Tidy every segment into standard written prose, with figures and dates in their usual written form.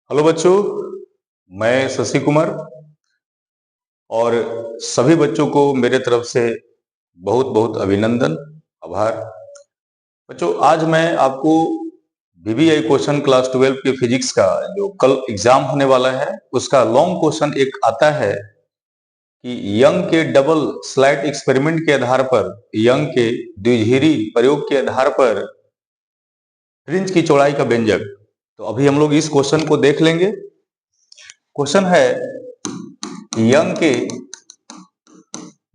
Hello बच्चों, मैं शशि कुमार और सभी बच्चों को मेरे तरफ से बहुत बहुत अभिनंदन, आभार। बच्चों, आज मैं आपको बीबीआई क्वेश्चन क्लास 12 के फिजिक्स का जो कल एग्जाम होने वाला है उसका लॉन्ग क्वेश्चन एक आता है कि यंग के डबल स्लैट एक्सपेरिमेंट के आधार पर, यंग के द्विघीरी प्रयोग के आधार पर फ्रिंज की चौड़ाई का व्यंजक। तो अभी हम लोग इस क्वेश्चन को देख लेंगे। क्वेश्चन है यंग के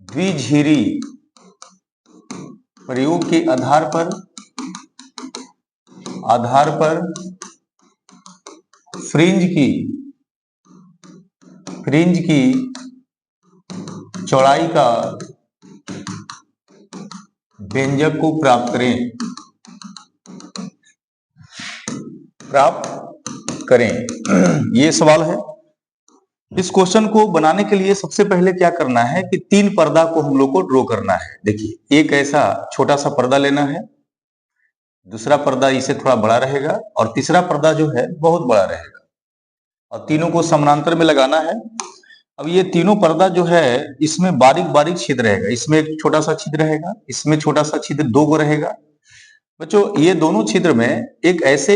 द्विघीरी प्रयोग के आधार पर फ्रिंज की चौड़ाई का व्यंजक को प्राप्त करें। ये सवाल है। इस क्वेश्चन को बनाने के लिए सबसे पहले क्या करना है कि तीन पर्दा को हम लोग को ड्रॉ करना है। देखिए, एक ऐसा छोटा सा पर्दा लेना है, दूसरा पर्दा इसे थोड़ा बड़ा रहेगा और तीसरा पर्दा जो है बहुत बड़ा रहेगा और तीनों को समानांतर में लगाना है। अब ये तीनों पर्दा जो है इसमें बारीक बारीक छिद्र रहेगा, इसमें एक छोटा सा छिद्र रहेगा, इसमें छोटा सा छिद्र, दो गो रहेगा। बच्चों, ये दोनों छिद्र में एक ऐसे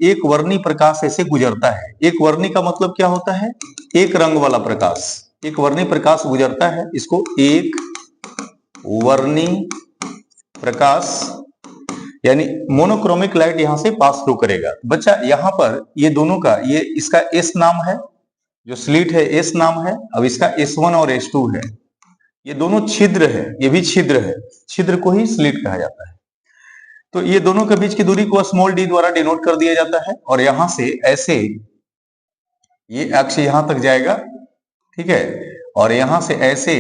एक वर्णी प्रकाश ऐसे गुजरता है। एक वर्णी का मतलब क्या होता है? एक रंग वाला प्रकाश। एक वर्णी प्रकाश गुजरता है, इसको एक वर्णी प्रकाश यानी मोनोक्रोमिक लाइट यहां से पास थ्रू करेगा। बच्चा, यहां पर ये दोनों का ये इसका एस नाम है, जो स्लिट है एस नाम है। अब इसका S1 और S2 है। ये दोनों छिद्र है, ये भी छिद्र है, छिद्र को ही स्लिट कहा जाता है। तो ये दोनों के बीच की दूरी को स्मॉल डी द्वारा डिनोट कर दिया जाता है और यहां से ऐसे ये अक्ष यहां तक जाएगा, ठीक है, और यहां से ऐसे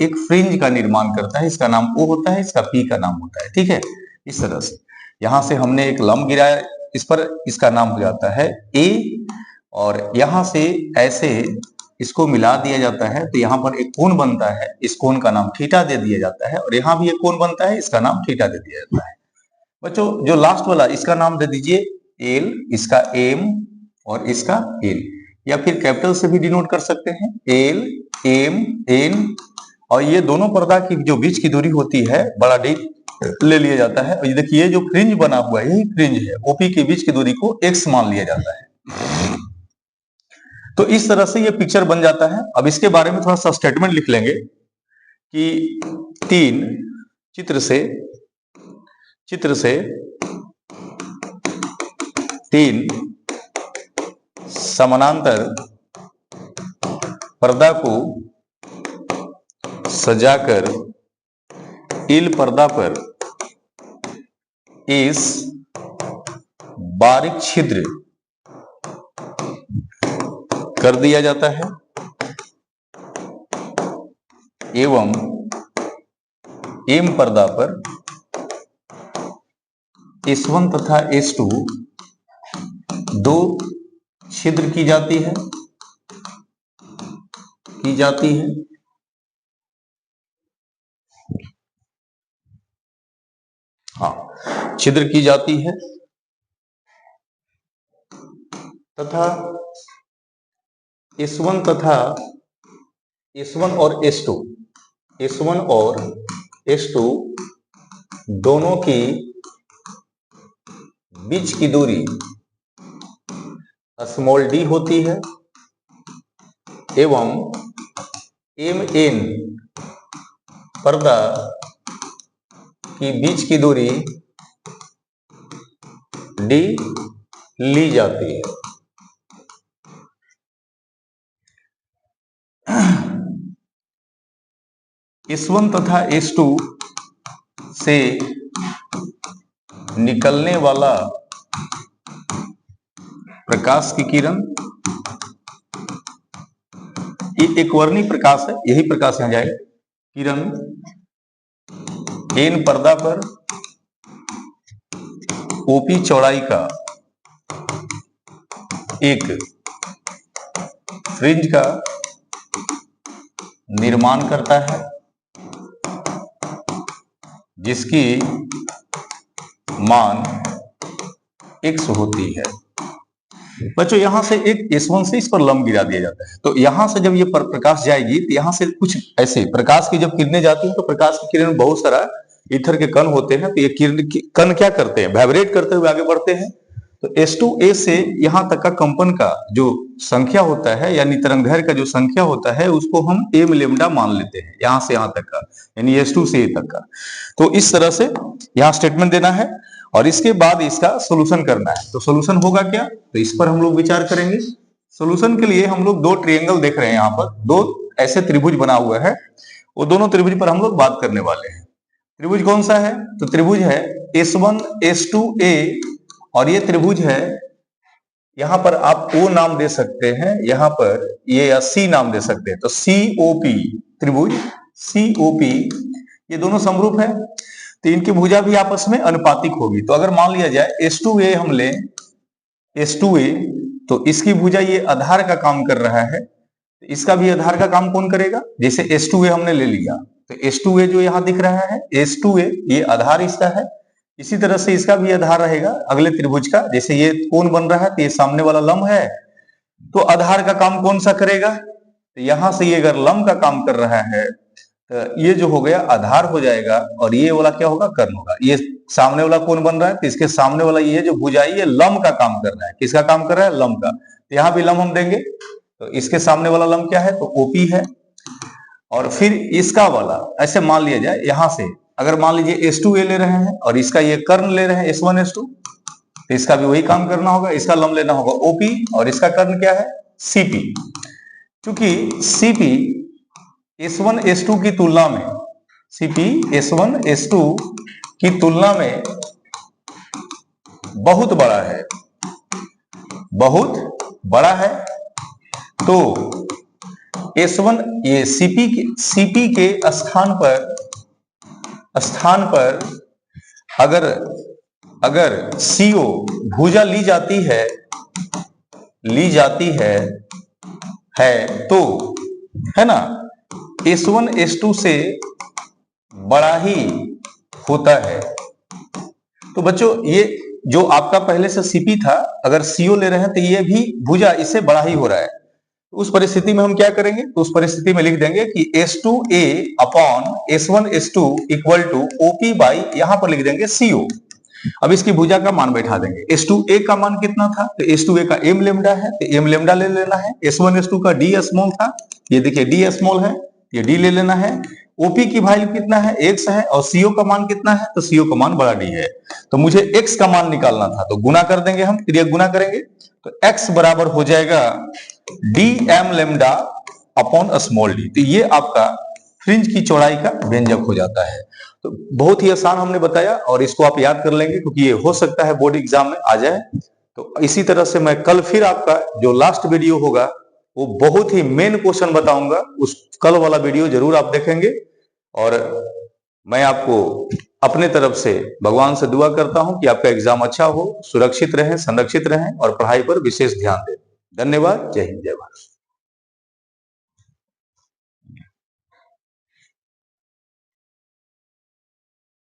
एक फ्रिंज का निर्माण करता है। इसका नाम O होता है, इसका P का नाम होता है, ठीक है। इस तरह से यहां से हमने एक लंब गिराया इस पर, इसका नाम हो जाता है A और यहां से ऐसे इसको मिला दिया जाता है तो यहां पर एक कोण बनता है, इस कोण का नाम थीटा दे दिया जाता है और यहां भी एक कोण बनता है, इसका नाम थीटा दे दिया जाता है। बच्चों, जो लास्ट वाला इसका नाम दे दीजिए L, इसका M और इसका L, या फिर कैपिटल से भी डिनोट कर सकते हैं, L, M, N। और ये दोनों पर्दा की जो बीच की दूरी होती है बड़ा डी ले लिया जाता है। और ये देखिए, जो फ्रिंज बना हुआ है यही फ्रिंज है, OP के बीच की दूरी को x मान लिया जाता है। तो इस तरह से ये पिक्चर बन जाता है। अब इसके बारे में थोड़ा सा स्टेटमेंट लिख लेंगे कि तीन चित्र से तीन समानांतर पर्दा को सजाकर इल पर्दा पर इस बारीक छिद्र कर दिया जाता है एवं एम पर्दा पर S1 तथा S2 दो छिद्र की जाती है हाँ, छिद्र की जाती है तथा S1 और S2 दोनों की बीच की दूरी स्मॉल d होती है एवं MN पर्दा की बीच की दूरी d ली जाती है। S1 तथा S2 से निकलने वाला प्रकाश की किरण, ये एक वर्णी प्रकाश है, यही प्रकाश यहां जाएगा। किरण N पर्दा पर OP चौड़ाई का एक फ्रिंज का निर्माण करता है जिसकी मान x होती है। बच्चों यहाँ से एक S1 से इस पर लंब गिरा दिया जाता है, तो यहाँ से जब ये प्रकाश जाएगी तो यहाँ से कुछ ऐसे प्रकाश की जब किरणें जाती हैं तो प्रकाश की किरण में बहुत सारा ईथर के कण होते हैं, तो ये कण क्या करते हैं, वाइब्रेट करते हुए आगे बढ़ते हैं। तो S2A से यहाँ तक का कंपन का जो संख्या होता है यानी तरंगदैर्घ्य का जो संख्या होता है उसको हम m लैम्डा मान लेते हैं, यहाँ से यहाँ तक का यानी S2 से A तक का। तो इस तरह से यहाँ स्टेटमेंट देना है और इसके बाद इसका सोल्यूशन करना है। तो सोल्यूशन होगा क्या, तो इस पर हम लोग विचार करेंगे। सोल्यूशन के लिए हम लोग दो ट्रायंगल देख रहे हैं, यहाँ पर दो ऐसे त्रिभुज बना हुआ है, वो दोनों त्रिभुज पर हम लोग बात करने वाले हैं। त्रिभुज कौन सा है, तो त्रिभुज है S1 S2A और ये त्रिभुज है, यहाँ पर आप O नाम दे सकते हैं, यहाँ पर ये या C नाम दे सकते हैं, तो COP त्रिभुज COP ये दोनों समरूप है, तो इनकी भुजा भी आपस में अनुपातिक होगी। तो अगर मान लिया जाए S2A हम लें S2A, तो इसकी भुजा ये आधार का काम कर रहा है, तो इसका भी आधार का काम कौन करेगा, जैसे S2A हमने ले लिया तो S2A जो यहाँ दिख रहा है S2A ये आधार इसका है, इसी तरह से इसका भी आधार रहेगा अगले त्रिभुज का। जैसे ये कोण बन रहा है तो ये सामने वाला लंब है, तो आधार का काम कौन सा करेगा, तो यहां से ये अगर लंब का काम कर रहा है तो ये जो हो गया आधार हो जाएगा और ये वाला क्या होगा, कर्ण होगा। ये सामने वाला कोण बन रहा है तो इसके सामने वाला ये जो भुजा है ये लंब का काम कर रहा है, किसका काम कर रहा है, लंब का। तो यहाँ भी लंब हम देंगे, तो इसके सामने वाला लंब क्या है, तो OP है। और फिर इसका वाला ऐसे मान लिया जाए, यहां से अगर मान लीजिए S2A ले रहे हैं और इसका ये कर्ण ले रहे हैं S1 S2, तो इसका भी वही काम करना होगा, इसका लंब लेना होगा OP और इसका कर्ण क्या है, CP। क्योंकि CP S1 S2 की तुलना में, CP S1 S2 की तुलना में बहुत बड़ा है, बहुत बड़ा है, तो S1 ये CP के स्थान पर अगर CO भुजा ली जाती है तो है ना S1 S2 से बड़ा ही होता है। तो बच्चों ये जो आपका पहले से CP था, अगर CO ले रहे हैं तो ये भी भुजा इससे बड़ा ही हो रहा है। उस परिस्थिति में हम क्या करेंगे, तो उस परिस्थिति में लिख देंगे कि S2A upon S1 S2 equal to OP by यहाँ पर लिख देंगे CO। अब इसकी भुजा का मान बैठा देंगे। S2A का मान कितना था, तो S2A का m लैम्डा है, तो m लैम्डा ले लेना है। S1 S2 का d स्मॉल था, ये देखिए d स्मॉल है, ये d ले लेना है। OP की वैल्यू कितना है, x है, और CO का मान कितना है, तो CO का मान बड़ा D है। तो मुझे x का मान निकालना था, तो गुना कर देंगे हम, फिर ये गुना करेंगे तो x बराबर हो जाएगा dm lambda upon small d। तो ये आपका फ्रिंज की चौड़ाई का व्यंजक हो जाता है। तो बहुत ही आसान हमने बताया और इसको आप याद कर लेंगे क्योंकि ये हो सकता है बोर्ड एग्जाम में आ जाए। तो इसी तरह से मैं कल फिर आपका जो लास्ट वीडियो होगा वो बहुत ही मेन क्वेश्चन बताऊंगा, उस कल वाला वीडियो जरूर आप देखेंगे। और मैं आपको अपने तरफ से भगवान से दुआ करता हूं कि आपका एग्जाम अच्छा हो, सुरक्षित रहें, संरक्षित रहें और पढ़ाई पर विशेष ध्यान दें। धन्यवाद। जय हिंद, जय भारत।